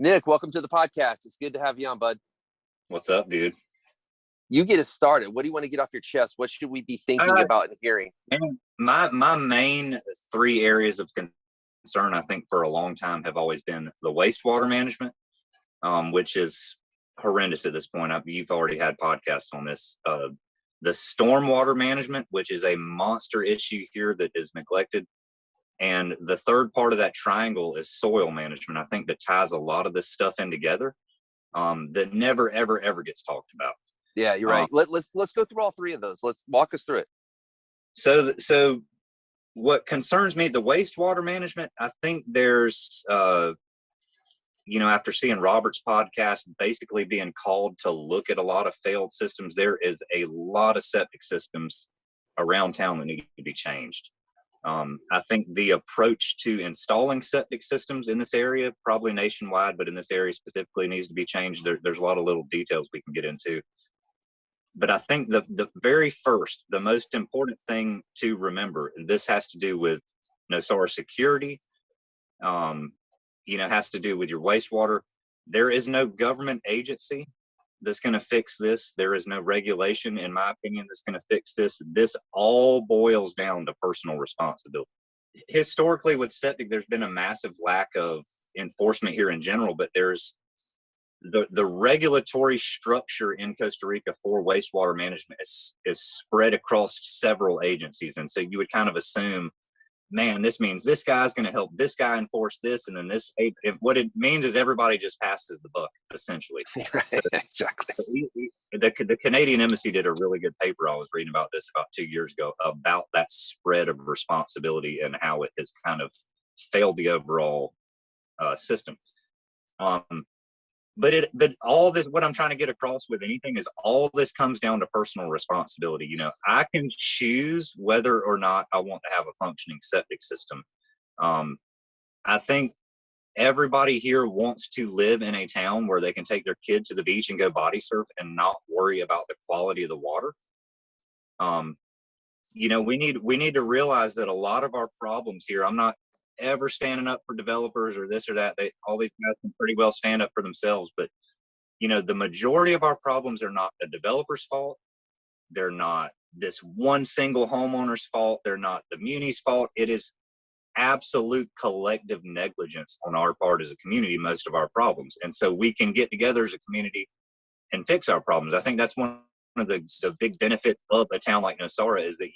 Nick, welcome to the podcast. It's good to have you on, bud. What's up, dude? You get us started. What do you want to get off your chest? What should we be thinking about and hearing? My main three areas of concern, I think, for a long time have always been the wastewater management, which is horrendous at this point. You've already had podcasts on this. The stormwater management, which is a monster issue here that is neglected. And the third part of that triangle is soil management. I think that ties a lot of this stuff in together that never, ever gets talked about. Yeah, you're right. Let's go through all three of those. Let's walk us through it. So what concerns me, the wastewater management, I think there's, after seeing Robert's podcast, basically being called to look at a lot of failed systems, there is a lot of septic systems around town that need to be changed. I think the approach to installing septic systems in this area, probably nationwide, but in this area specifically, needs to be changed. There's a lot of little details we can get into. But I think the very first, the most important thing to remember, and this has to do with Nosara security, has to do with your wastewater. There is no government agency that's going to fix this. There is no regulation, in my opinion, that's going to fix this. This all boils down to personal responsibility. Historically, with septic, there's been a massive lack of enforcement here in general, but there's the regulatory structure in Costa Rica for wastewater management is spread across several agencies. And so you would kind of assume, man, this means this guy's going to help this guy enforce this. And then what it means is everybody just passes the buck, essentially. Right, so, exactly. The Canadian Embassy did a really good paper. I was reading about this about 2 years ago about that spread of responsibility and how it has kind of failed the overall system. But all this, what I'm trying to get across with anything is all this comes down to personal responsibility. I can choose whether or not I want to have a functioning septic system. I think everybody here wants to live in a town where they can take their kid to the beach and go body surf and not worry about the quality of the water. We need to realize that a lot of our problems here, I'm not ever standing up for developers or this or that. All these guys can pretty well stand up for themselves, but the majority of our problems are not the developer's fault. They're not this one single homeowner's fault. They're not the muni's fault. It is absolute collective negligence on our part as a community, most of our problems. And so we can get together as a community and fix our problems. I think that's one of the big benefits of a town like Nosara is that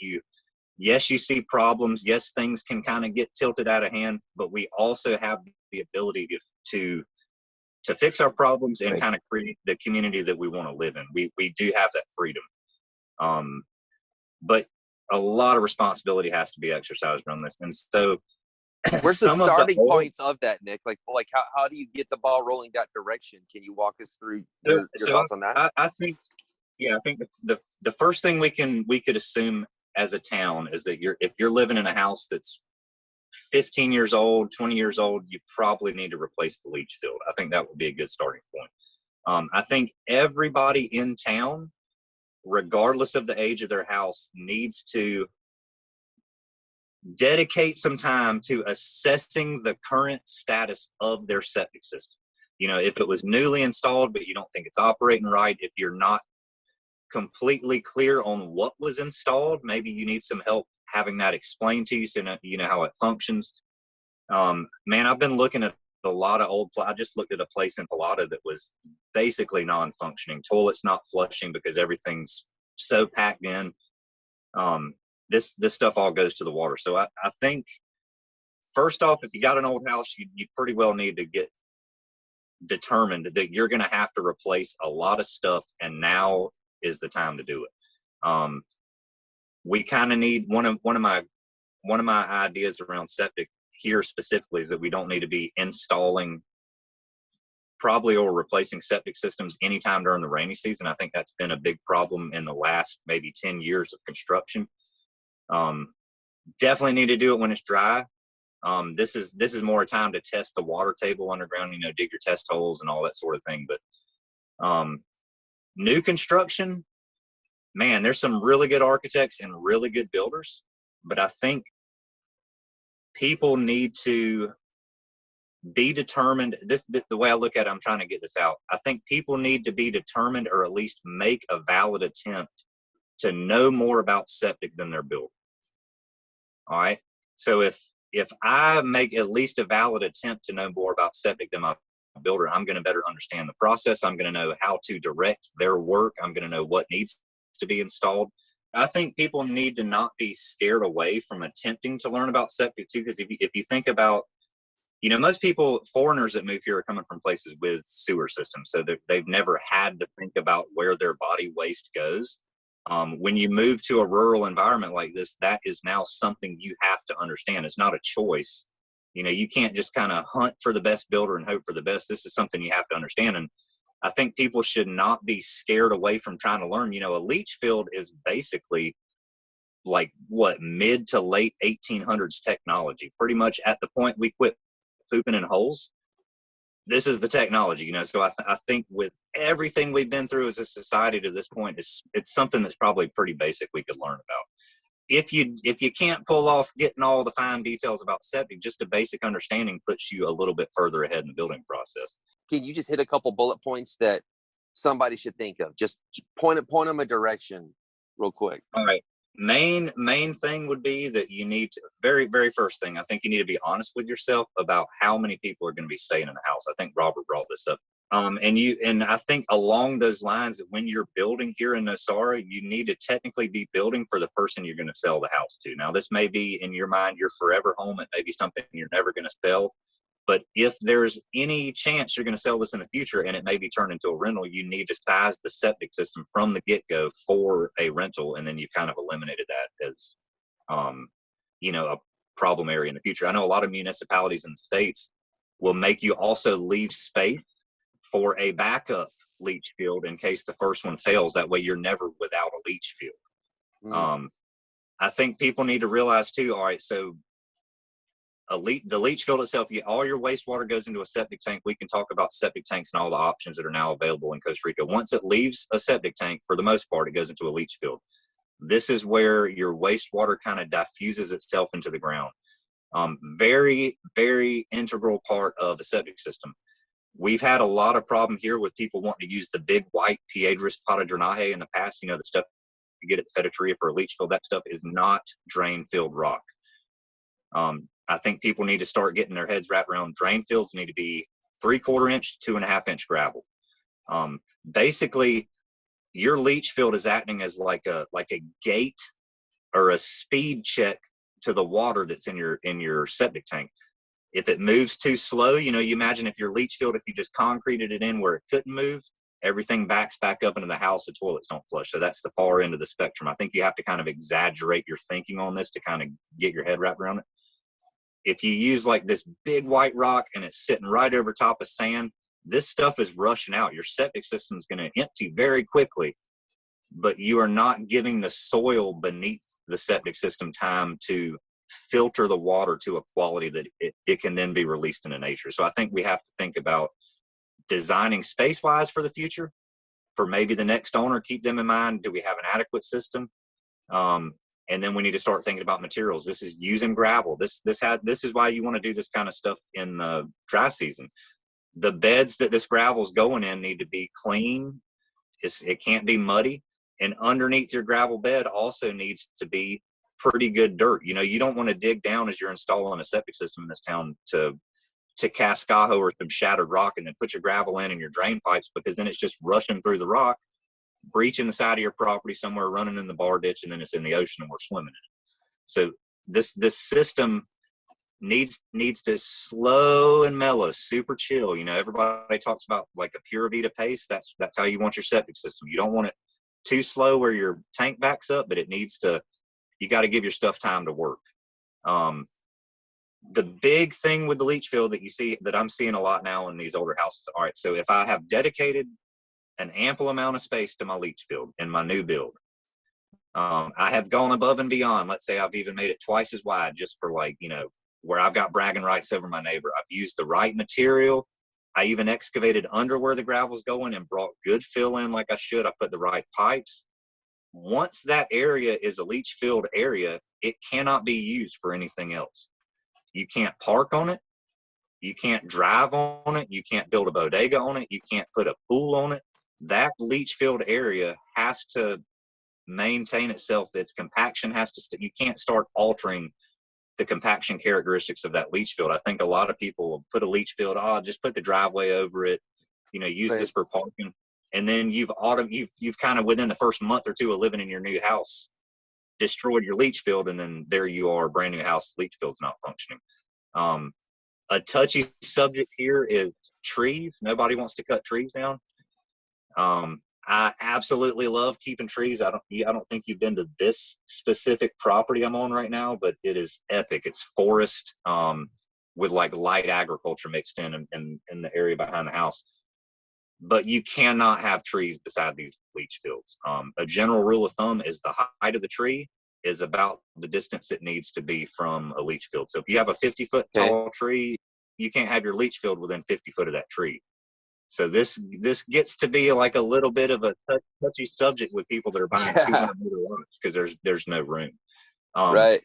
yes, you see problems. Yes, things can kind of get tilted out of hand, but we also have the ability to fix our problems and kind of create the community that we want to live in. We do have that freedom. But a lot of responsibility has to be exercised on this. And so where's the starting points of that, Nick? Like how do you get the ball rolling that direction? Can you walk us through your thoughts on that? I think the first thing we could assume as a town is that if you're living in a house that's 15 years old, 20 years old, you probably need to replace the leach field. I think that would be a good starting point. I think everybody in town, regardless of the age of their house, needs to dedicate some time to assessing the current status of their septic system. If it was newly installed, but you don't think it's operating right, if you're not completely clear on what was installed, maybe you need some help having that explained to you so you know how it functions. Man, I've been looking at a lot of I just looked at a place in Pilata that was basically non-functioning. Toilets not flushing because everything's so packed in. This stuff all goes to the water. So I think, first off, if you got an old house, you pretty well need to get determined that you're going to have to replace a lot of stuff, and now is the time to do it. We kind of need one of my ideas around septic here specifically is that we don't need to be installing probably or replacing septic systems anytime during the rainy season. I think that's been a big problem in the last maybe 10 years of construction. Definitely need to do it when it's dry. This is more a time to test the water table underground, dig your test holes and all that sort of thing. But new construction, man, there's some really good architects and really good builders, but I think people need to be determined. The way I look at it, I'm trying to get this out. I think people need to be determined, or at least make a valid attempt to know more about septic than they're building. All right. So if I make at least a valid attempt to know more about septic than my builder, I'm going to better understand the process. I'm going to know how to direct their work. I'm going to know what needs to be installed. I think people need to not be scared away from attempting to learn about septic too, because if you think about, you know, most people, foreigners that move here, are coming from places with sewer systems, so they've never had to think about where their body waste goes. When you move to a rural environment like this, that is now something you have to understand. It's not a choice. You know, you can't just kind of hunt for the best builder and hope for the best. This is something you have to understand. And I think people should not be scared away from trying to learn. You know, a leach field is basically like what, mid to late 1800s technology. Pretty much at the point we quit pooping in holes, this is the technology, you know. So I think with everything we've been through as a society to this point, it's something that's probably pretty basic we could learn about. If you can't pull off getting all the fine details about septic, just a basic understanding puts you a little bit further ahead in the building process. Can you just hit a couple bullet points that somebody should think of? Just point them a direction real quick. All right. Main thing would be that you need to, very first thing, I think you need to be honest with yourself about how many people are going to be staying in the house. I think Robert brought this up. And I think along those lines, that when you're building here in Nosara, you need to technically be building for the person you're going to sell the house to. Now, this may be in your mind your forever home. It may be something you're never going to sell. But if there's any chance you're going to sell this in the future and it may be turned into a rental, you need to size the septic system from the get-go for a rental, and then you kind of eliminated that as, you know, a problem area in the future. I know a lot of municipalities in the States will make you also leave space for a backup leach field in case the first one fails. That way you're never without a leach field. I think people need to realize too, all right, so the leach field itself, all your wastewater goes into a septic tank. We can talk about septic tanks and all the options that are now available in Costa Rica. Once it leaves a septic tank, for the most part, it goes into a leach field. This is where your wastewater kind of diffuses itself into the ground. Very, very integral part of a septic system. We've had a lot of problem here with people wanting to use the big white Piedras Pata Drenaje in the past. You know, the stuff you get at the Federaria for a leach field, that stuff is not drain-filled rock. I think people need to start getting their heads wrapped around drain fields need to be 3/4 inch, 2.5 inch gravel. Basically, your leach field is acting as like a gate or a speed check to the water that's in your septic tank. If it moves too slow, you know, you imagine if your leach field, if you just concreted it in where it couldn't move, everything backs back up into the house, the toilets don't flush. So that's the far end of the spectrum. I think you have to kind of exaggerate your thinking on this to kind of get your head wrapped around it. If you use like this big white rock and it's sitting right over top of sand, this stuff is rushing out. Your septic system is going to empty very quickly, but you are not giving the soil beneath the septic system time to filter the water to a quality that it can then be released into nature. So I think we have to think about designing space-wise for the future, for maybe the next owner, keep them in mind. Do we have an adequate system? And then we need to start thinking about materials. This is using gravel. This is why you want to do this kind of stuff in the dry season. The beds that this gravel's going in need to be clean. It can't be muddy. And underneath your gravel bed also needs to be pretty good dirt. You know, you don't want to dig down as you're installing a septic system in this town to cascajo or some shattered rock and then put your gravel in and your drain pipes, because then it's just rushing through the rock, breaching the side of your property somewhere, running in the bar ditch, and then it's in the ocean and we're swimming in it. So this system needs to slow and mellow, super chill. You know, everybody talks about like a Pura Vida pace. That's how you want your septic system. You don't want it too slow where your tank backs up, but you got to give your stuff time to work. The big thing with the leach field that I'm seeing a lot now in these older houses. All right, so if I have dedicated an ample amount of space to my leach field in my new build, I have gone above and beyond. Let's say I've even made it twice as wide just for, like, you know, where I've got bragging rights over my neighbor. I've used the right material. I even excavated under where the gravel's going and brought good fill in like I should. I put the right pipes. Once that area is a leach field area, it cannot be used for anything else. You can't park on it. You can't drive on it. You can't build a bodega on it. You can't put a pool on it. That leach field area has to maintain itself. Its compaction has to, you can't start altering the compaction characteristics of that leach field. I think a lot of people will put a leach field, just put the driveway over it, use this for parking. And then you've kind of within the first month or two of living in your new house, destroyed your leach field. And then there you are, brand new house, leach field's not functioning. A touchy subject here is trees. Nobody wants to cut trees down. I absolutely love keeping trees. I don't think you've been to this specific property I'm on right now, but it is epic. It's forest with like light agriculture mixed in the area behind the house. But you cannot have trees beside these leach fields. A general rule of thumb is the height of the tree is about the distance it needs to be from a leach field. So if you have a 50-foot tall tree, you can't have your leach field within 50 foot of that tree. So this gets to be like a little bit of a touchy subject with people that are buying 200-meter lots because there's no room. Right.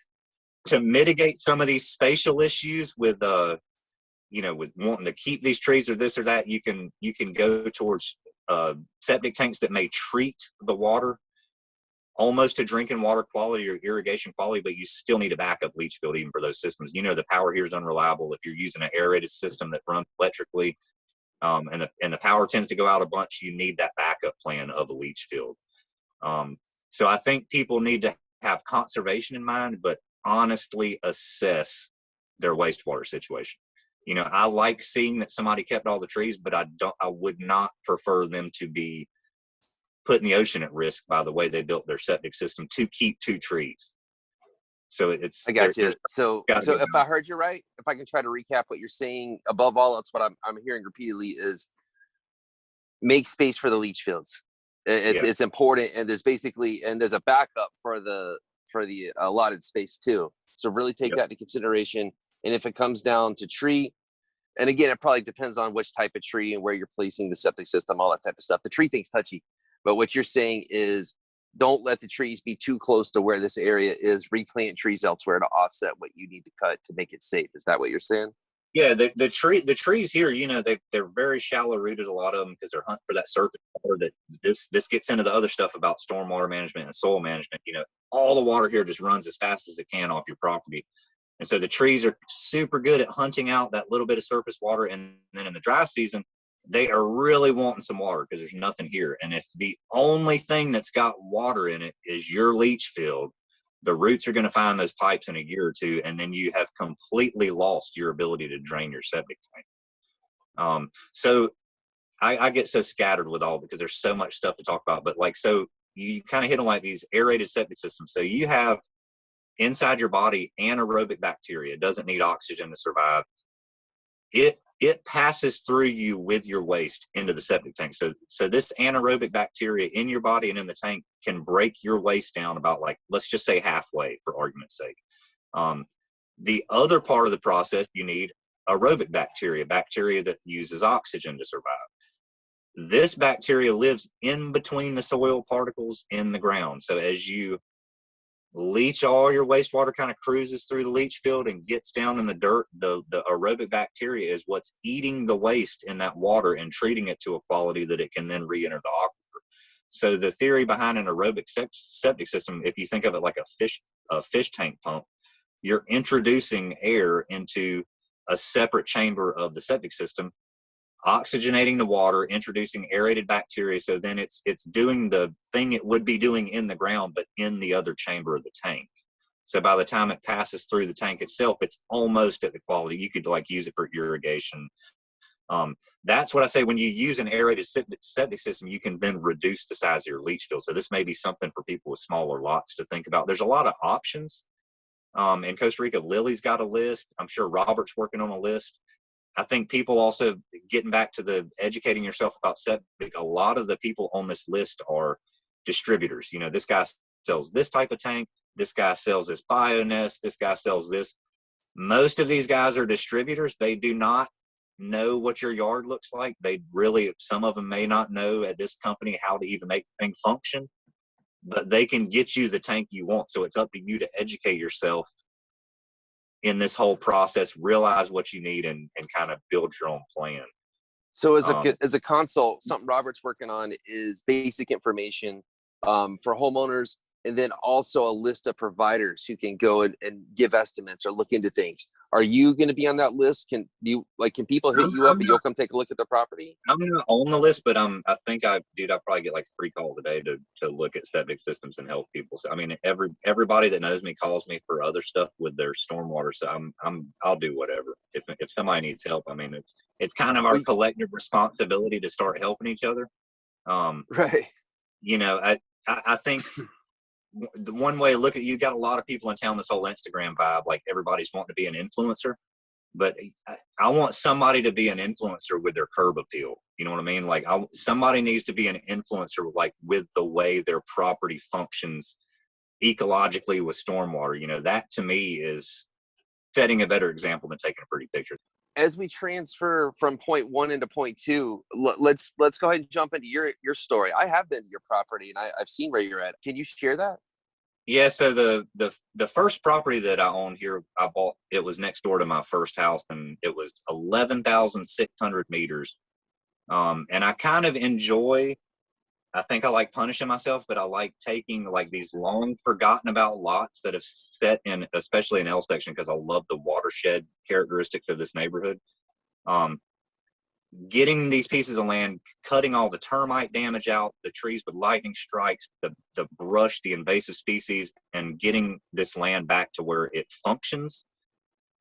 To mitigate some of these spatial issues with with wanting to keep these trees or this or that, you can go towards septic tanks that may treat the water almost to drinking water quality or irrigation quality, but you still need a backup leach field even for those systems. The power here is unreliable. If you're using an aerated system that runs electrically, and the power tends to go out a bunch, you need that backup plan of a leach field. So I think people need to have conservation in mind, but honestly assess their wastewater situation. I like seeing that somebody kept all the trees, but I would not prefer them to be putting the ocean at risk by the way they built their septic system to keep 2 trees. So I got you. So if I heard you right, if I can try to recap what you're saying, above all else, what I'm hearing repeatedly is make space for the leach fields. It's important, and there's a backup for the allotted space too. So really take that into consideration. And if it comes down to tree, and again, it probably depends on which type of tree and where you're placing the septic system, all that type of stuff. The tree thing's touchy, but what you're saying is don't let the trees be too close to where this area is. Replant trees elsewhere to offset what you need to cut to make it safe. Is that what you're saying? Yeah, the trees here, they're very shallow rooted, a lot of them, because they're hunting for that surface water. That this gets into the other stuff about stormwater management and soil management. All the water here just runs as fast as it can off your property. And so the trees are super good at hunting out that little bit of surface water. And then in the dry season, they are really wanting some water because there's nothing here. And if the only thing that's got water in it is your leach field, the roots are going to find those pipes in a year or two, and then you have completely lost your ability to drain your septic tank. So I get so scattered with all because there's so much stuff to talk about. But so you kind of hit on like these aerated septic systems. So you have inside your body anaerobic bacteria. It doesn't need oxygen to survive. It passes through you with your waste into the septic tank. So this anaerobic bacteria in your body and in the tank can break your waste down about let's just say halfway for argument's sake. The other part of the process, you need aerobic bacteria that uses oxygen to survive. This bacteria lives in between the soil particles in the ground. So as you leach, all your wastewater kind of cruises through the leach field and gets down in the dirt. The aerobic bacteria is what's eating the waste in that water and treating it to a quality that it can then re-enter the aquifer. So the theory behind an aerobic septic system, if you think of it like a fish tank pump, you're introducing air into a separate chamber of the septic system, oxygenating the water, introducing aerated bacteria. So then it's doing the thing it would be doing in the ground, but in the other chamber of the tank. So by the time it passes through the tank itself, it's almost at the quality. You could use it for irrigation. That's what I say, when you use an aerated septic system, you can then reduce the size of your leach field. So this may be something for people with smaller lots to think about. There's a lot of options. In Costa Rica, Lily's got a list. I'm sure Robert's working on a list. I think people also, getting back to the educating yourself about septic, a lot of the people on this list are distributors. This guy sells this type of tank. This guy sells this BioNest. This guy sells this. Most of these guys are distributors. They do not know what your yard looks like. Some of them may not know at this company how to even make the thing function, but they can get you the tank you want. So it's up to you to educate yourself in this whole process, realize what you need and kind of build your own plan. So as a consult, something Robert's working on is basic information for homeowners, and then also a list of providers who can go and give estimates or look into things. Are you going to be on that list? Can people hit you up and you'll come take a look at the property? I'm not on the list, but I think I probably get like 3 calls a day to look at septic systems and help people. So I mean, everybody that knows me calls me for other stuff with their stormwater. So I'll do whatever. If somebody needs help, I mean, it's kind of our collective responsibility to start helping each other. Right. You know, I think the one way to look at, you got a lot of people in town, this whole Instagram vibe, like everybody's wanting to be an influencer, but I want somebody to be an influencer with their curb appeal. You know what I mean? Like somebody needs to be an influencer, like with the way their property functions ecologically with stormwater. You know, that to me is setting a better example than taking a pretty picture. As we transfer from point 1 into point 2, let's go ahead and jump into your story. I have been to your property and I've seen where you're at. Can you share that? Yeah. So the first property that I owned here, I bought, it was next door to my first house, and it was 11,600 meters. And I kind of enjoy, I think I like punishing myself, but I like taking like these long forgotten about lots that have set in, especially in L section, because I love the watershed characteristics of this neighborhood. Getting these pieces of land, cutting all the termite damage out, the trees with lightning strikes, the brush, the invasive species, and getting this land back to where it functions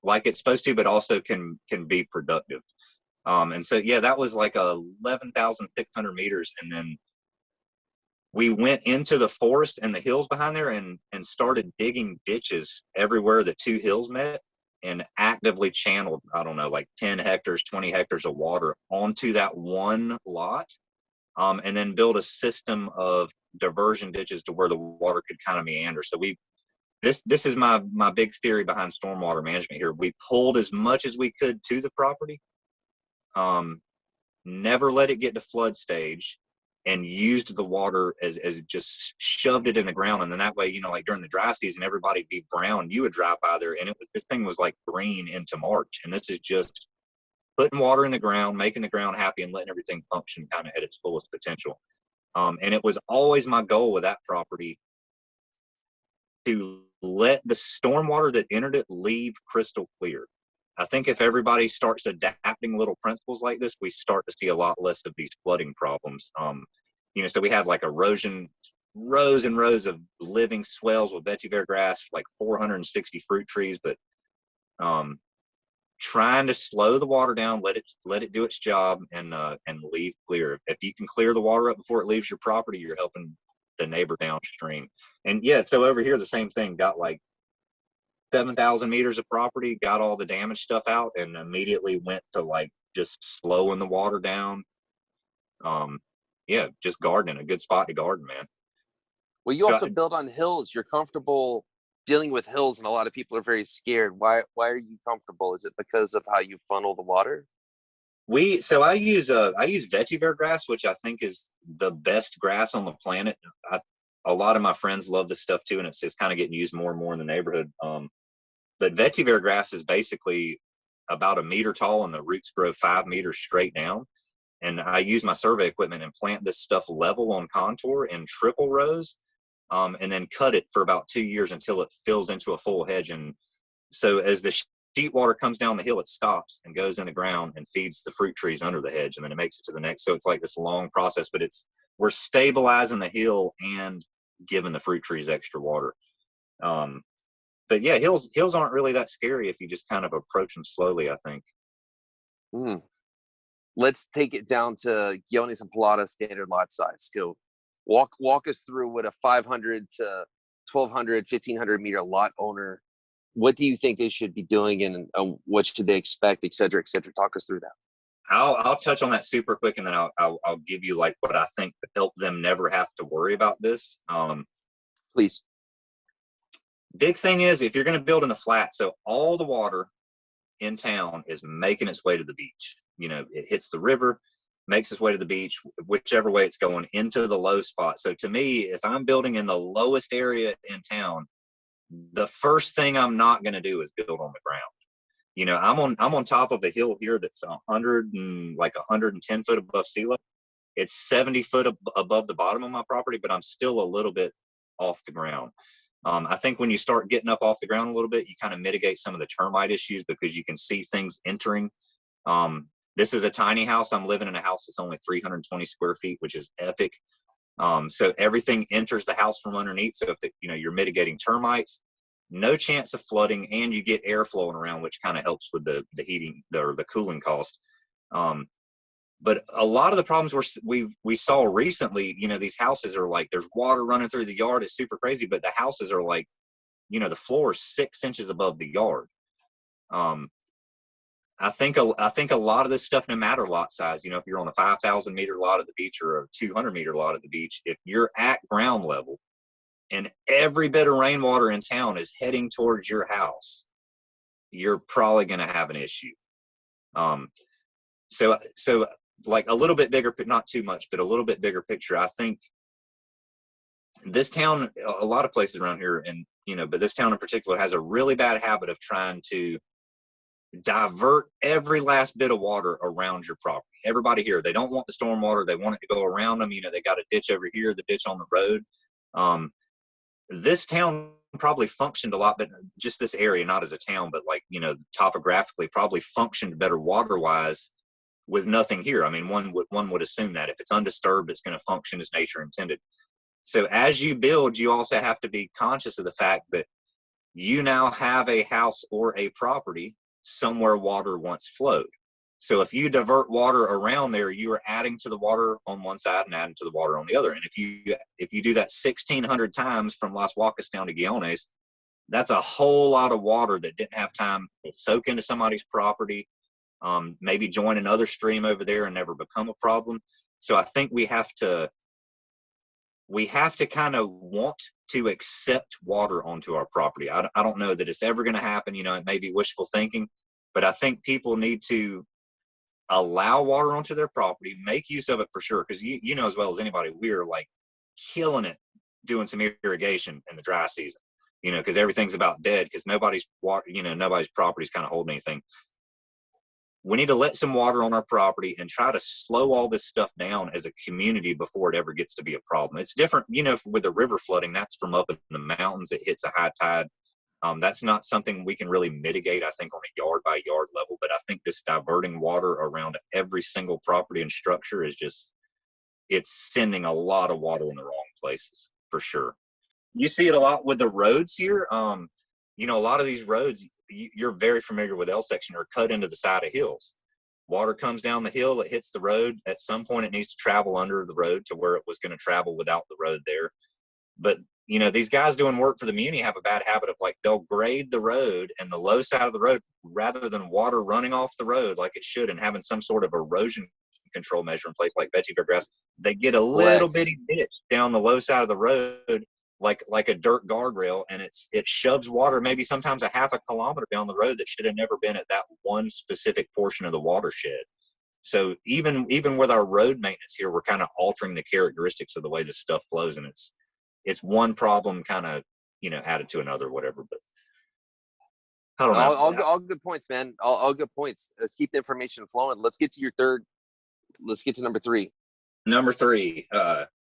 like it's supposed to, but also can be productive. And so, yeah, that was like 11,600 meters. And then we went into the forest and the hills behind there and started digging ditches everywhere the 2 hills met, and actively channeled, I don't know, like 10 hectares, 20 hectares of water onto that one lot. And then build a system of diversion ditches to where the water could kind of meander. So this is my big theory behind stormwater management here. We pulled as much as we could to the property, never let it get to flood stage, and used the water as just shoved it in the ground. And then that way, you know, like during the dry season, everybody'd be brown. You would drive by there and this thing was like green into March. And this is just putting water in the ground, making the ground happy, and letting everything function kind of at its fullest potential. And it was always my goal with that property to let the stormwater that entered it leave crystal clear. I think if everybody starts adapting little principles like this, we start to see a lot less of these flooding problems. You know, so we had like erosion, rows and rows of living swells with vetiver grass, like 460 fruit trees, but trying to slow the water down, let it do its job, and leave clear. If you can clear the water up before it leaves your property, you're helping the neighbor downstream. And yeah, so over here the same thing. Got like 7,000 meters of property, got all the damage stuff out, and immediately went to like just slowing the water down. Yeah, just gardening, a good spot to garden, man. Well, you also build on hills. You're comfortable dealing with hills, and a lot of people are very scared. Why are you comfortable? Is it because of how you funnel the water? I use vetiver grass, which I think is the best grass on the planet. A lot of my friends love this stuff too, and it's kind of getting used more and more in the neighborhood. But vetiver grass is basically about 1 meter tall, and the roots grow 5 meters straight down. And I use my survey equipment and plant this stuff level on contour in triple rows, and then cut it for about 2 years until it fills into a full hedge. And so as the sheet water comes down the hill, it stops and goes in the ground and feeds the fruit trees under the hedge, and then it makes it to the next. So it's like this long process, but we're stabilizing the hill and giving the fruit trees extra water. But yeah, hills aren't really that scary if you just kind of approach them slowly, I think. Let's take it down to Guiones and Pallotta standard lot size. Go walk us through what a 500 to 1,200, 1,500 meter lot owner, what do you think they should be doing, and what should they expect, et cetera, et cetera? Talk us through that. I'll touch on that super quick, and then I'll give you like what I think to help them never have to worry about this. Please. Big thing is, if you're going to build in the flat, so all the water in town is making its way to the beach. You know, it hits the river, makes its way to the beach, whichever way it's going, into the low spot. So to me, if I'm building in the lowest area in town, the first thing I'm not going to do is build on the ground. You know, I'm on top of a hill here that's 110 foot above sea level. It's 70 foot above the bottom of my property, but I'm still a little bit off the ground. I think when you start getting up off the ground a little bit, you kind of mitigate some of the termite issues because you can see things entering. This is a tiny house. I'm living in a house that's only 320 square feet, which is epic. So everything enters the house from underneath. So if you're mitigating termites, no chance of flooding, and you get air flowing around, which kind of helps with the heating or the cooling cost. But a lot of the problems we saw recently, these houses are like, there's water running through the yard. It's super crazy, but the houses are like, the floor is 6 inches above the yard. I think a lot of this stuff, no matter lot size, if you're on a 5,000 meter lot at the beach or a 200 meter lot at the beach, if you're at ground level and every bit of rainwater in town is heading towards your house, you're probably going to have an issue. So like a little bit bigger, not too much, but a little bit bigger picture. I think this town, a lot of places around here, and but this town in particular has a really bad habit of trying to divert every last bit of water around your property. Everybody here, they don't want the stormwater. They want it to go around them. They got a ditch over here, the ditch on the road. This town probably functioned a lot, but just this area, not as a town, but like, topographically probably functioned better water-wise with nothing here. I mean, one would assume that if it's undisturbed, it's going to function as nature intended. So as you build, you also have to be conscious of the fact that you now have a house or a property somewhere water once flowed. So if you divert water around there, you are adding to the water on one side and adding to the water on the other. And if you do that 1,600 times from Las Huacas down to Guiones, that's a whole lot of water that didn't have time to soak into somebody's property, maybe join another stream over there and never become a problem. So I think we have to kind of want to accept water onto our property. I don't know that it's ever going to happen. It may be wishful thinking, but I think people need to allow water onto their property, make use of it for sure. Because you know as well as anybody, we're like killing it doing some irrigation in the dry season, because everything's about dead because nobody's water, nobody's property is kind of holding anything. We need to let some water on our property and try to slow all this stuff down as a community before it ever gets to be a problem. It's different, with the river flooding, that's from up in the mountains. It hits a high tide. That's not something we can really mitigate, I think, on a yard by yard level. But I think this diverting water around every single property and structure is it's sending a lot of water in the wrong places for sure. You see it a lot with the roads here. A lot of these roads, you're very familiar with L section, are cut into the side of hills. Water comes down the hill, it hits the road. At some point it needs to travel under the road to where it was going to travel without the road there. But these guys doing work for the muni have a bad habit of like, they'll grade the road and the low side of the road rather than water running off the road like it should and having some sort of erosion control measure in place like vegetative grass. They get a little bitty ditch down the low side of the road like a dirt guardrail, and it shoves water maybe sometimes a half a kilometer down the road that should have never been at that one specific portion of the watershed. So even with our road maintenance here, we're kind of altering the characteristics of the way this stuff flows, and it's one problem kind of added to another, whatever. But I don't know. All good points, man. All good points. Let's keep the information flowing. Let's get to your third. Let's get to number 3. Number 3,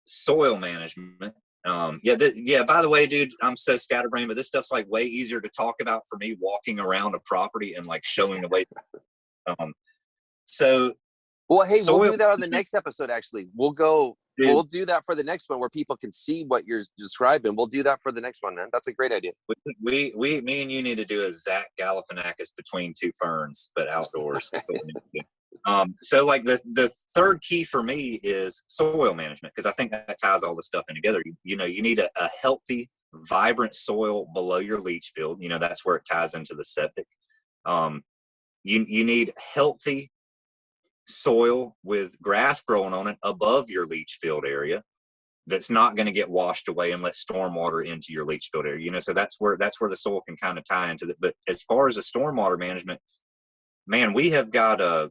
soil management. By the way, dude, I'm so scatterbrained, but this stuff's like way easier to talk about for me walking around a property and like showing the way. Well, hey, we'll do that on the next episode. Actually, we'll do that for the next one where people can see what you're describing. We'll do that for the next one, man. That's a great idea. Me and you need to do a Zach Galifianakis between two ferns, but outdoors. So like the third key for me is soil management, because I think that ties all this stuff in together. You need a healthy, vibrant soil below your leach field. That's where it ties into the septic. You need healthy soil with grass growing on it above your leach field area that's not going to get washed away and let stormwater into your leach field area. So that's where the soil can kind of tie into it. But as far as the stormwater management, man, we have got a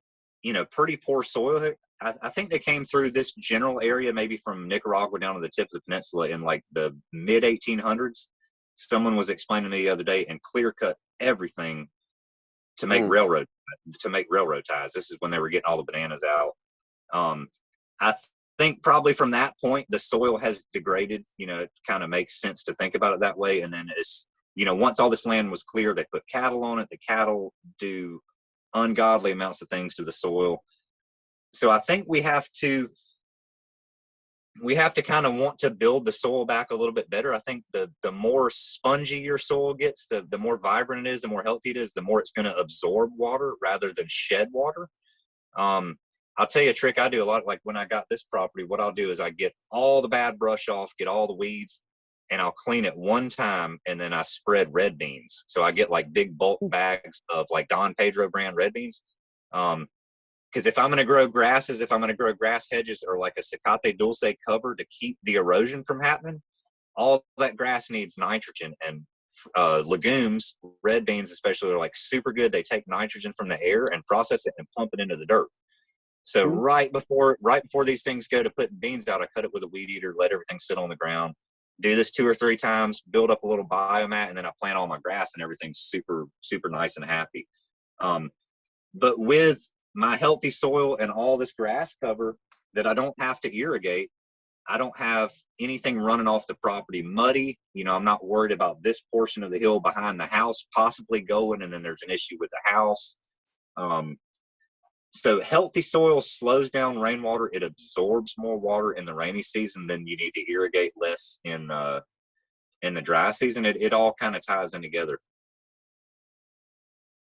pretty poor soil. I think they came through this general area maybe from Nicaragua down to the tip of the peninsula in like the mid 1800s, someone was explaining to me the other day, and clear cut everything to make railroad ties. This is when they were getting all the bananas out. I think probably from that point, the soil has degraded. It kind of makes sense to think about it that way. And then it's, once all this land was clear, they put cattle on it. The cattle do ungodly amounts of things to the soil. So I think we have to kind of want to build the soil back a little bit better. I think the more spongy your soil gets, the more vibrant it is, the more healthy it is, the more it's going to absorb water rather than shed water. I'll tell you a trick I do a lot. Like when I got this property, what I'll do is I get all the bad brush off, get all the weeds, and I'll clean it one time, and then I spread red beans. So I get like big bulk bags of like Don Pedro brand red beans. Because if I'm going to grow grasses, if I'm going to grow grass hedges or like a Zacate Dulce cover to keep the erosion from happening, all that grass needs nitrogen. And legumes, red beans especially, are like super good. They take nitrogen from the air and process it and pump it into the dirt. So right before these things go to putting beans out, I cut it with a weed eater, let everything sit on the ground, do this 2 or 3 times, build up a little biomat, and then I plant all my grass, and everything's super, super nice and happy. But with my healthy soil and all this grass cover that I don't have to irrigate, I don't have anything running off the property muddy. I'm not worried about this portion of the hill behind the house possibly going, and then there's an issue with the house. So healthy soil slows down rainwater. It absorbs more water in the rainy season. Then you need to irrigate less in the dry season. It all kind of ties in together.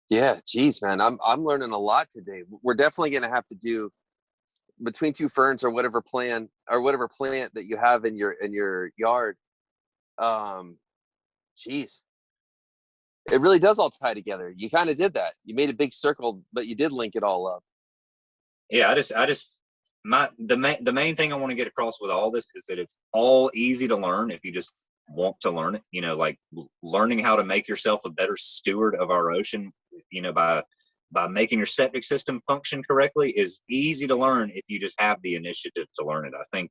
Yeah, geez, man, I'm learning a lot today. We're definitely going to have to do between 2 ferns or whatever plant that you have in your yard. Geez, it really does all tie together. You kind of did that. You made a big circle, but you did link it all up. Yeah, the main thing I want to get across with all this is that it's all easy to learn if you just want to learn it. Like learning how to make yourself a better steward of our ocean, by making your septic system function correctly is easy to learn if you just have the initiative to learn it. I think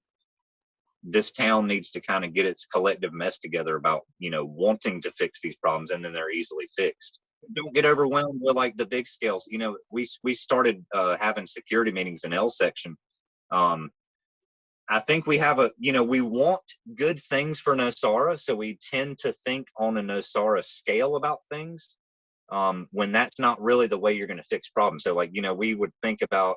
this town needs to kind of get its collective mess together about, wanting to fix these problems, and then they're easily fixed. Don't get overwhelmed with like the big scales. We started having security meetings in L section. I think we have we want good things for Nosara, so we tend to think on a Nosara scale about things, when that's not really the way you're going to fix problems. So like, we would think about,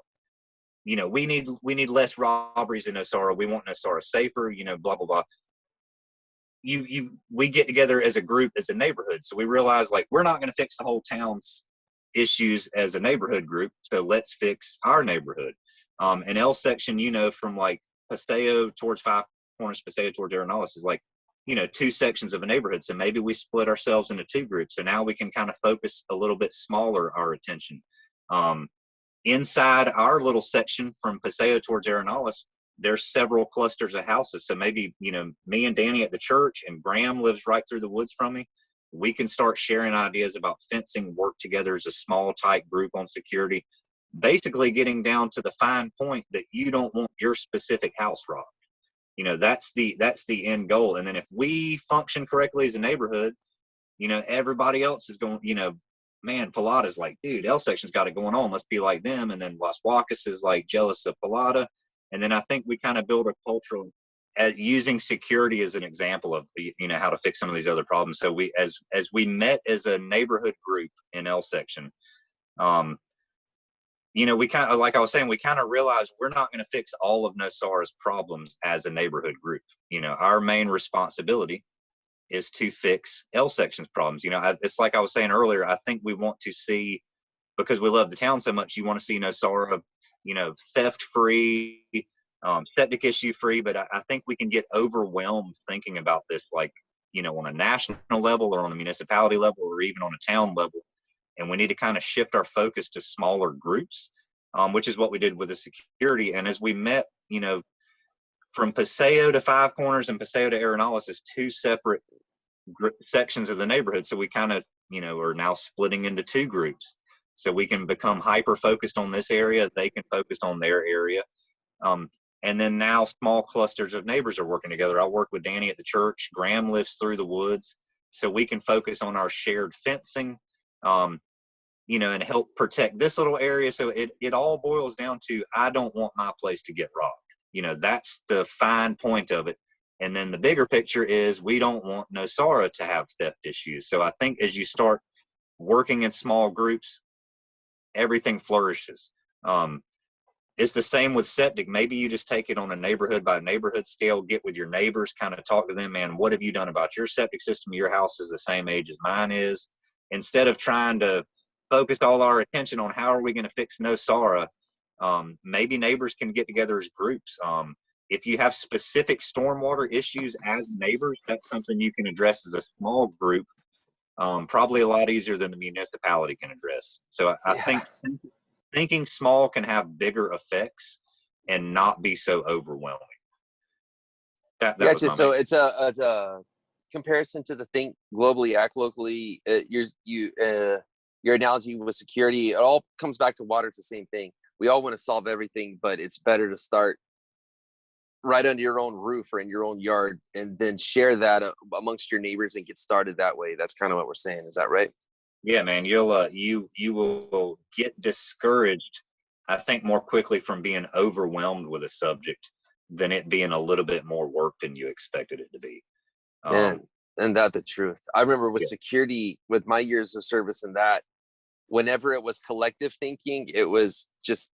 we need less robberies in Nosara. We want Nosara safer, blah, blah, blah. We get together as a group, as a neighborhood. So we realize like, we're not going to fix the whole town's issues as a neighborhood group. So let's fix our neighborhood. In L section, from like Paseo towards Five Corners, Paseo towards Arenales is like, 2 sections of a neighborhood. So maybe we split ourselves into 2 groups. So now we can kind of focus a little bit smaller our attention. Inside our little section from Paseo towards Arenales, there's several clusters of houses. So maybe, me and Danny at the church, and Graham lives right through the woods from me. We can start sharing ideas about fencing, work together as a small, tight group on security, basically getting down to the fine point that you don't want your specific house robbed. That's the end goal. And then if we function correctly as a neighborhood, everybody else is going, man, Pilata's like, dude, L section's got it going on. Let's be like them. And then Las Huacas is like jealous of Pilata. And then I think we kind of build a culture using security as an example of, how to fix some of these other problems. So we, as we met as a neighborhood group in L section, we kind of, like I was saying, we kind of realized we're not going to fix all of Nosara's problems as a neighborhood group. Our main responsibility is to fix L section's problems. It's like I was saying earlier, I think we want to see, because we love the town so much, you want to see Nosara, theft free, septic issue free. But I think we can get overwhelmed thinking about this, like, on a national level or on a municipality level or even on a town level. And we need to kind of shift our focus to smaller groups, which is what we did with the security. And as we met, from Paseo to Five Corners and Paseo to Arenales is 2 separate sections of the neighborhood. So we kind of, are now splitting into 2 groups. So we can become hyper-focused on this area. They can focus on their area. And then now small clusters of neighbors are working together. I work with Danny at the church. Graham lives through the woods. so we can focus on our shared fencing, and help protect this little area. So it all boils down to, I don't want my place to get robbed. That's the fine point of it. And then the bigger picture is, we don't want Nosara to have theft issues. So I think as you start working in small groups, everything flourishes. It's the same with septic. Maybe you just take it on a neighborhood by neighborhood scale, get with your neighbors, kind of talk to them, man, what have you done about your septic system? Your house is the same age as mine is. Instead of trying to focus all our attention on how are we going to fix Nosara, maybe neighbors can get together as groups. If you have specific stormwater issues as neighbors, that's something you can address as a small group, probably a lot easier than the municipality can address. So I think thinking small can have bigger effects and not be so overwhelming. So it's a comparison to the think globally, act locally. Your analogy with security, it all comes back to water. It's the same thing. We all want to solve everything, but it's better to start right under your own roof or in your own yard, and then share that amongst your neighbors and get started that way. That's kind of what we're saying. Is that right? Yeah, man. You will get discouraged, I think, more quickly from being overwhelmed with a subject than it being a little bit more work than you expected it to be. And that's the truth. I remember with security, with my years of service in that, whenever it was collective thinking, it was just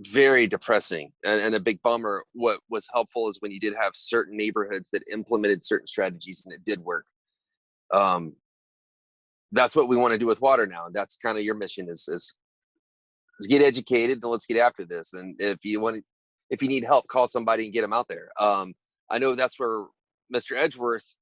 very depressing and a big bummer. What was helpful is when you did have certain neighborhoods that implemented certain strategies and it did work. That's what we want to do with water now. That's kind of your mission is get educated and let's get after this. And if you need help, call somebody and get them out there. I know that's where Mr. Edgeworth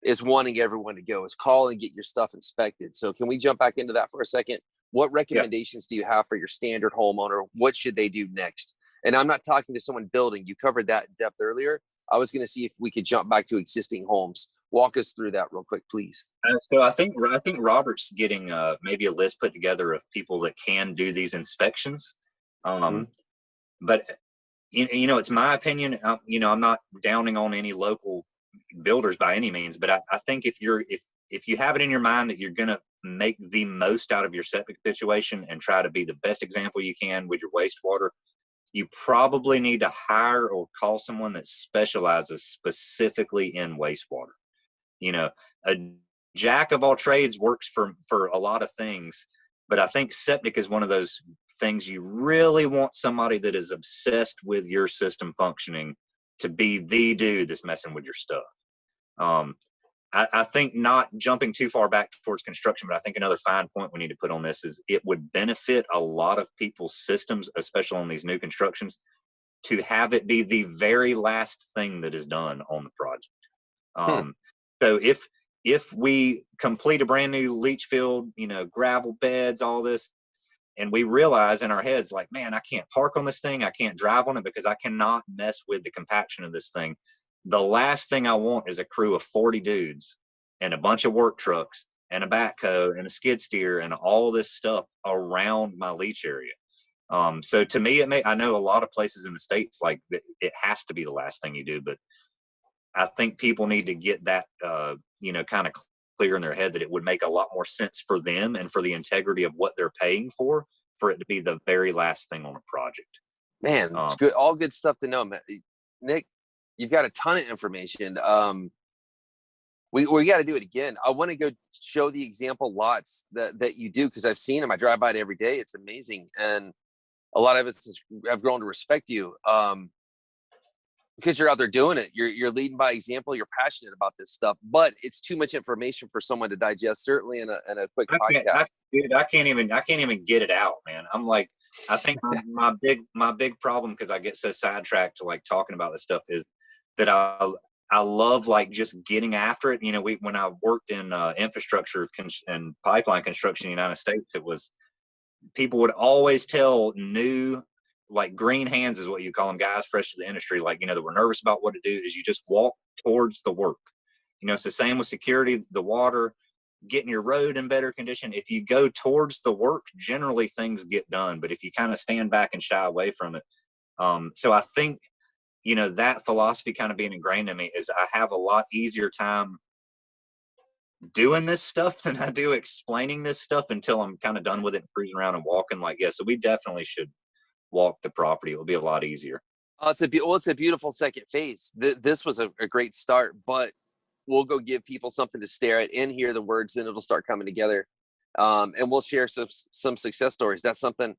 is wanting everyone to go, is call and get your stuff inspected. So can we jump back into that for a second? What recommendations do you have for your standard homeowner? What should they do next? And I'm not talking to someone building. You covered that in depth earlier. I was going to see if we could jump back to existing homes. Walk us through that real quick, please. So I think Robert's getting maybe a list put together of people that can do these inspections. But it's my opinion. I'm not downing on any local builders by any means, but I think if you have it in your mind that you're going to make the most out of your septic situation and try to be the best example you can with your wastewater, you probably need to hire or call someone that specializes specifically in wastewater. A jack of all trades works for a lot of things, but I think septic is one of those things you really want somebody that is obsessed with your system functioning to be the dude that's messing with your stuff. I think, not jumping too far back towards construction, but I think another fine point we need to put on this is it would benefit a lot of people's systems, especially on these new constructions, to have it be the very last thing that is done on the project. So if we complete a brand new leach field, gravel beds, all this, and we realize in our heads, like, man, I can't park on this thing, I can't drive on it because I cannot mess with the compaction of this thing. The last thing I want is a crew of 40 dudes and a bunch of work trucks and a backhoe and a skid steer and all this stuff around my leach area. So to me, I know a lot of places in the States, like, it has to be the last thing you do, but I think people need to get that, kind of clear in their head that it would make a lot more sense for them and for the integrity of what they're paying for it to be the very last thing on a project. Man, it's good. All good stuff to know, man. Nick, you've got a ton of information. We got to do it again. I want to go show the example lots that you do, because I've seen them. I drive by it every day. It's amazing. And a lot of us have grown to respect you. Because you're out there doing it, you're leading by example. You're passionate about this stuff, but it's too much information for someone to digest. Certainly in a quick podcast. I can't even get it out, man. I'm like, I think my big problem, because I get so sidetracked to like talking about this stuff, is that I love like just getting after it. When I worked in infrastructure and pipeline construction in the United States, it was, people would always tell new, like, green hands is what you call them, guys fresh to the industry, like, that we're nervous about what to do, is you just walk towards the work. It's the same with security, the water, getting your road in better condition. If you go towards the work, generally things get done. But if you kind of stand back and shy away from it, so I think, that philosophy kind of being ingrained in me is I have a lot easier time doing this stuff than I do explaining this stuff until I'm kind of done with it and cruising around and walking. Like, yeah, so we definitely should walk the property. It will be a lot easier. Oh, it's a beautiful second phase. This was a great start, but we'll go give people something to stare at and hear the words, and it'll start coming together. And we'll share some success stories. That's something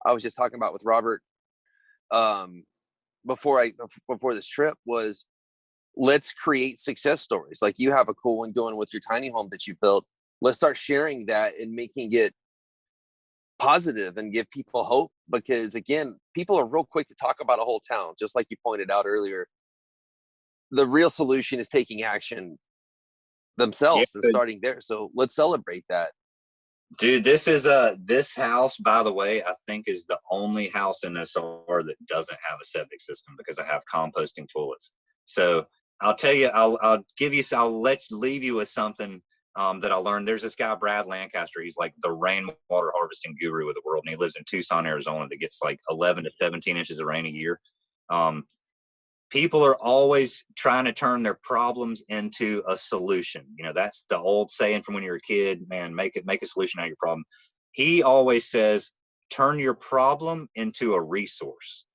I was just talking about with Robert before this trip was, let's create success stories. Like, you have a cool one going with your tiny home that you built. Let's start sharing that and making it positive and give people hope, because again, people are real quick to talk about a whole town, just like you pointed out earlier. The real solution is taking action themselves and starting there. So let's celebrate that. Dude, this house, by the way, I think is the only house in Nosara that doesn't have a septic system, because I have composting toilets. So I'll tell you, I'll leave you with something that I learned. There's this guy, Brad Lancaster. He's like the rainwater harvesting guru of the world, and he lives in Tucson, Arizona, that gets like 11 to 17 inches of rain a year. People are always trying to turn their problems into a solution. You know, that's the old saying from when you're a kid, man, make a solution out of your problem. He always says, turn your problem into a resource.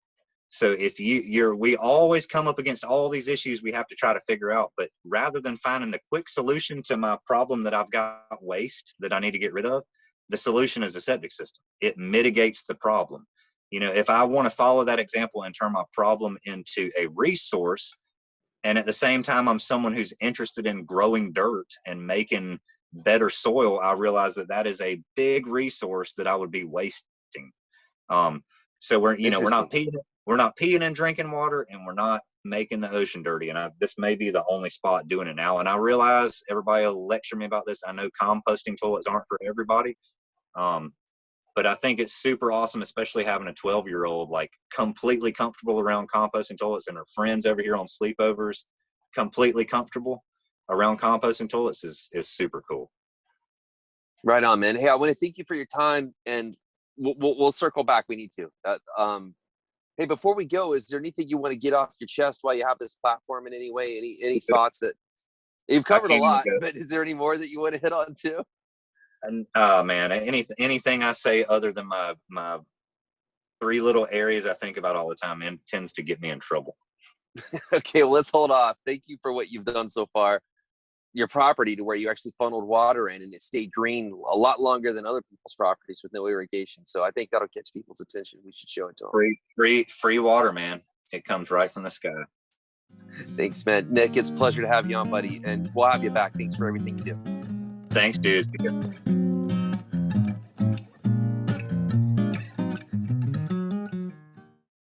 So if we always come up against all these issues we have to try to figure out, but rather than finding the quick solution to my problem that I've got waste that I need to get rid of, the solution is a septic system. It mitigates the problem. You know, if I want to follow that example and turn my problem into a resource, and at the same time I'm someone who's interested in growing dirt and making better soil, I realize that is a big resource that I would be wasting. So we're not peeing and drinking water, and we're not making the ocean dirty. And this may be the only spot doing it now. And I realize everybody will lecture me about this. I know composting toilets aren't for everybody. But I think it's super awesome, especially having a 12-year-old like completely comfortable around composting toilets, and her friends over here on sleepovers completely comfortable around composting toilets is super cool. Right on, man. Hey, I want to thank you for your time, and we'll circle back. We need to. Hey, before we go, is there anything you want to get off your chest while you have this platform in any way? Any thoughts that you've covered a lot, but is there any more that you want to hit on too? And man, anything I say other than my three little areas I think about all the time, and tends to get me in trouble. Okay, well, let's hold off. Thank you for what you've done so far. Your property, to where you actually funneled water in and it stayed green a lot longer than other people's properties with no irrigation. So I think that'll catch people's attention. We should show it to them. Free water, man. It comes right from the sky. Thanks, man. Nick, it's a pleasure to have you on, buddy. And we'll have you back. Thanks for everything you do. Thanks, dude.